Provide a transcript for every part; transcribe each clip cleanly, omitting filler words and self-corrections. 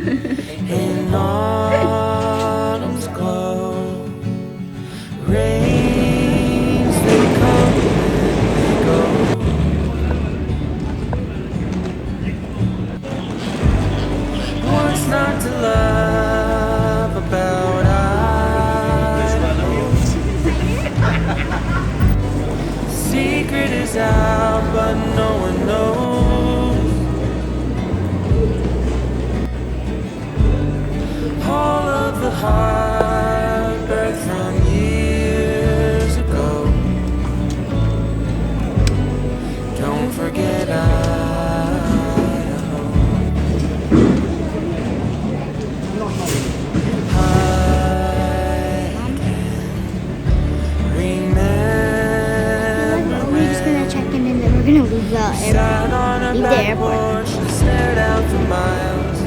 In autumn's glow, rains they come and they go. What's not to love about Idaho? Secret is out, but no one knows. All of the heartbreak from years ago. Don't forget Idaho. I can remember We're just gonna check in and then we're gonna leave the sat on a leave the back airport. porch and stared out for miles.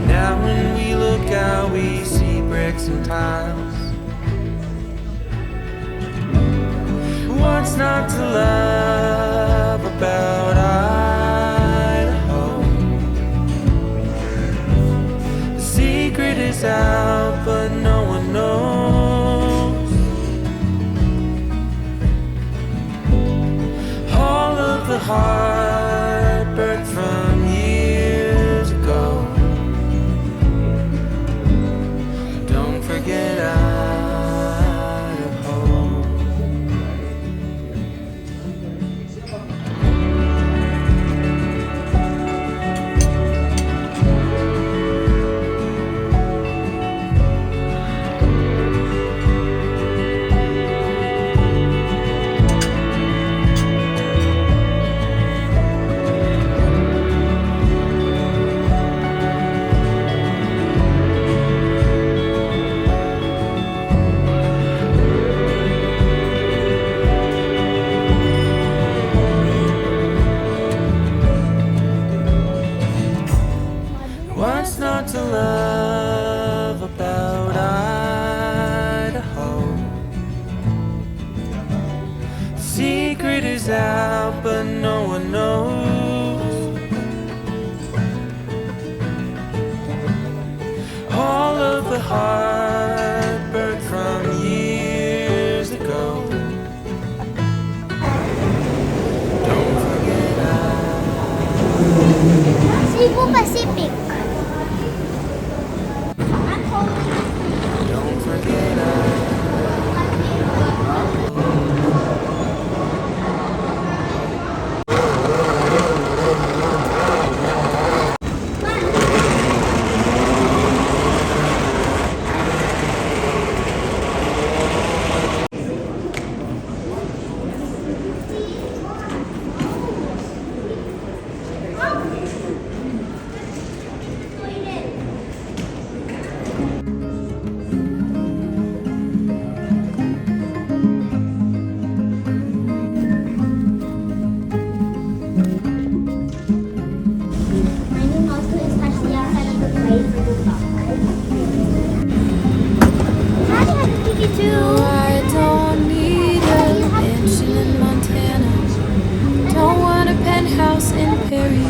Now when we look out, we see bricks and tiles. What's not to love about Idaho? The secret is out, but no one knows. All of the heartbreak from years ago. Don't forget Idaho. What's not to love about Idaho? Secret is out, but no one knows. All of the heartbreak from years ago. Don't forget Cebu Pacific. Don't forget I don't need a mansion in Montana. Don't want a penthouse in Perry.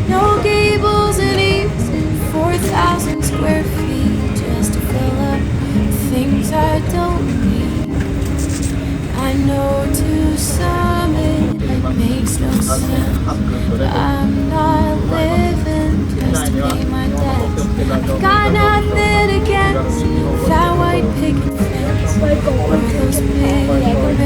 No gables and eaves and 4,000 square feet just to fill up things I don't need. I know to some it makes no sense. I'm not living just to pay my debts. I've got nothing against that white picket fence or those big